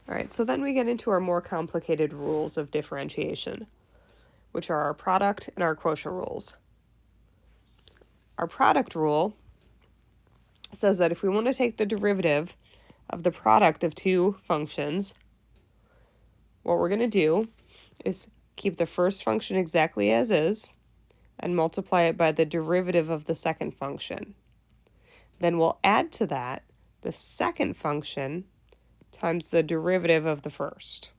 All right, so then we get into our more complicated rules of differentiation, which are our product and our quotient rules. Our product rule says that if we want to take the derivative of the product of two functions, what we're going to do is keep the first function exactly as is and multiply it by the derivative of the second function. Then we'll add to that the second function times the derivative of the first.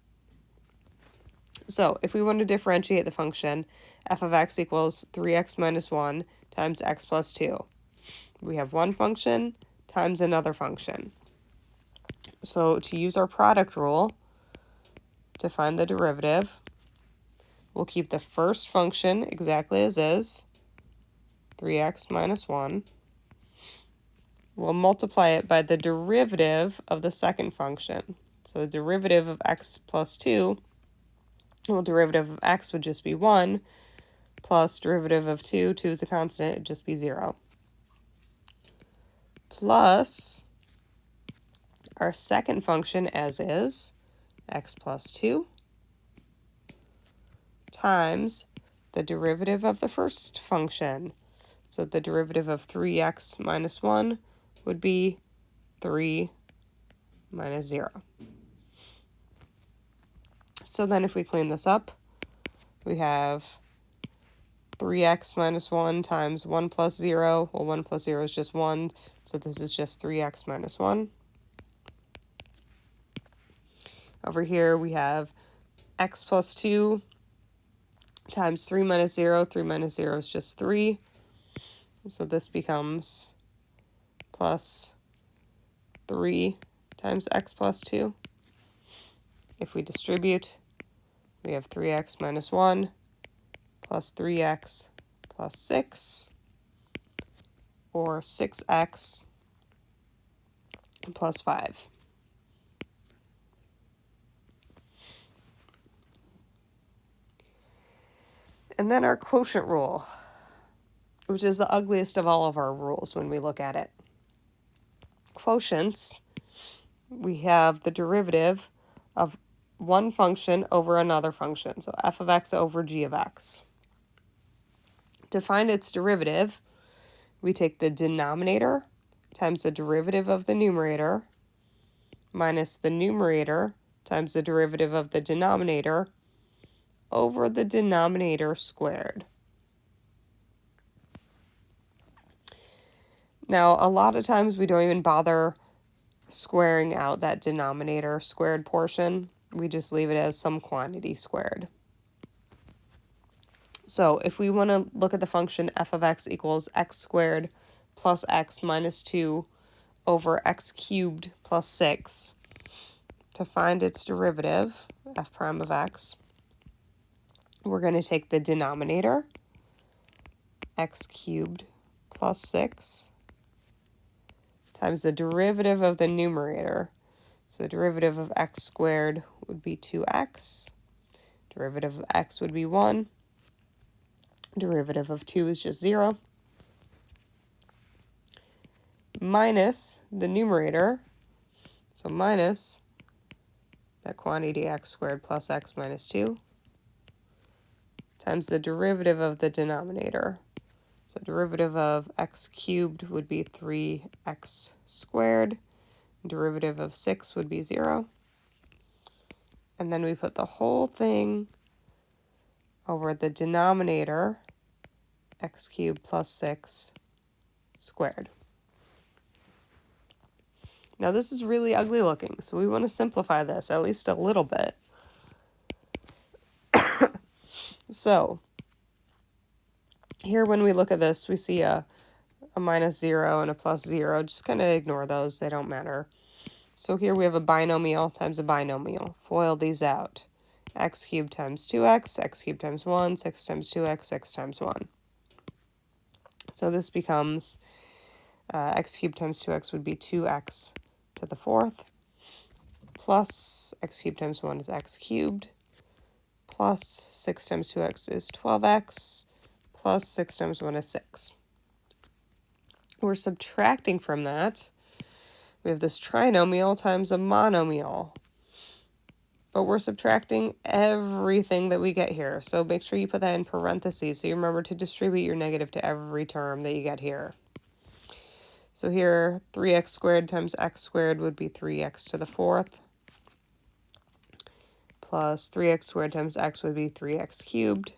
So if we want to differentiate the function, f of x equals 3x minus 1 times x plus 2. We have one function times another function. So to use our product rule to find the derivative, we'll keep the first function exactly as is, 3x minus 1. We'll multiply it by the derivative of the second function. So the derivative of x plus 2, well, derivative of x would just be 1, plus derivative of 2 is a constant, it'd just be 0. Plus our second function as is, x plus 2, times the derivative of the first function. So the derivative of 3x minus 1 would be 3 minus 0. So then if we clean this up, we have 3x minus 1 times 1 plus 0. Well, 1 plus 0 is just 1, so this is just 3x minus 1. Over here we have x plus 2 times 3 minus 0. 3 minus 0 is just 3. So this becomes plus 3 times x plus 2. If we distribute, we have 3x minus 1 plus 3x plus 6, or 6x plus 5. And then our quotient rule, which is the ugliest of all of our rules when we look at it. Quotients, we have the derivative of one function over another function, so f of x over g of x. To find its derivative, we take the denominator times the derivative of the numerator minus the numerator times the derivative of the denominator over the denominator squared. Now, a lot of times we don't even bother squaring out that denominator squared portion. We just leave it as some quantity squared. So if we want to look at the function f of x equals x squared plus x minus 2 over x cubed plus 6, to find its derivative, f prime of x, we're going to take the denominator, x cubed plus 6, times the derivative of the numerator. So the derivative of x squared would be 2x. Derivative of x would be 1. Derivative of 2 is just 0. Minus the numerator. So minus that quantity x squared plus x minus 2 times the derivative of the denominator. So derivative of x cubed would be 3x squared. Derivative of 6 would be 0. And then we put the whole thing over the denominator, x cubed plus 6 squared. Now this is really ugly looking, so we want to simplify this at least a little bit. So here when we look at this, we see a minus 0 and a plus 0. Just kind of ignore those, they don't matter. So here we have a binomial times a binomial. FOIL these out. X cubed times 2x, x cubed times 1, 6 times 2x, 6 times 1. So this becomes x cubed times 2x would be 2x to the 4th, plus x cubed times 1 is x cubed, plus 6 times 2x is 12x, plus 6 times 1 is 6. We're subtracting from that. We have this trinomial times a monomial. but we're subtracting everything that we get here. So make sure you put that in parentheses so you remember to distribute your negative to every term that you get here. So here, 3x squared times x squared would be 3x to the fourth, plus 3x squared times x would be 3x cubed,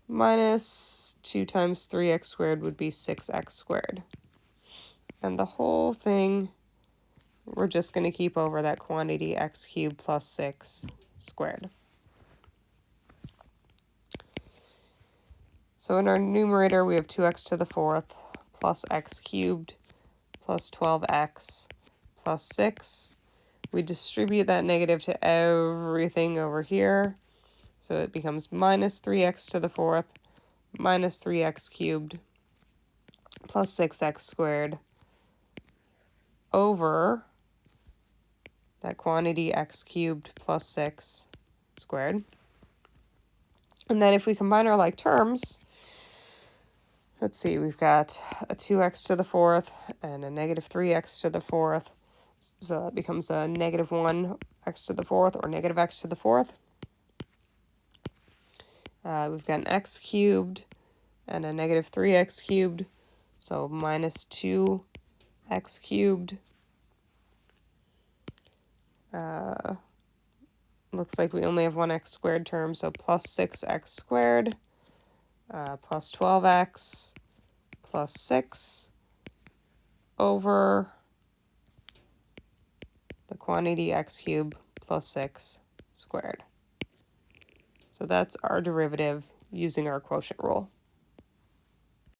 minus 2 times 3x squared would be 6x squared. And the whole thing, we're just going to keep over that quantity x cubed plus 6 squared. So in our numerator, we have 2x to the fourth plus x cubed plus 12x plus 6. We distribute that negative to everything over here. So it becomes minus 3x to the fourth minus 3x cubed plus 6x squared over that quantity x cubed plus 6 squared. And then if we combine our like terms, let's see, we've got a 2x to the fourth and a negative 3x to the fourth. So that becomes a negative 1x to the fourth or negative x to the fourth. We've got an x cubed and a negative 3x cubed. So minus 2x cubed. Looks like we only have one x squared term, so plus 6x squared plus 12x plus 6 over the quantity x cubed plus 6 squared. So that's our derivative using our quotient rule.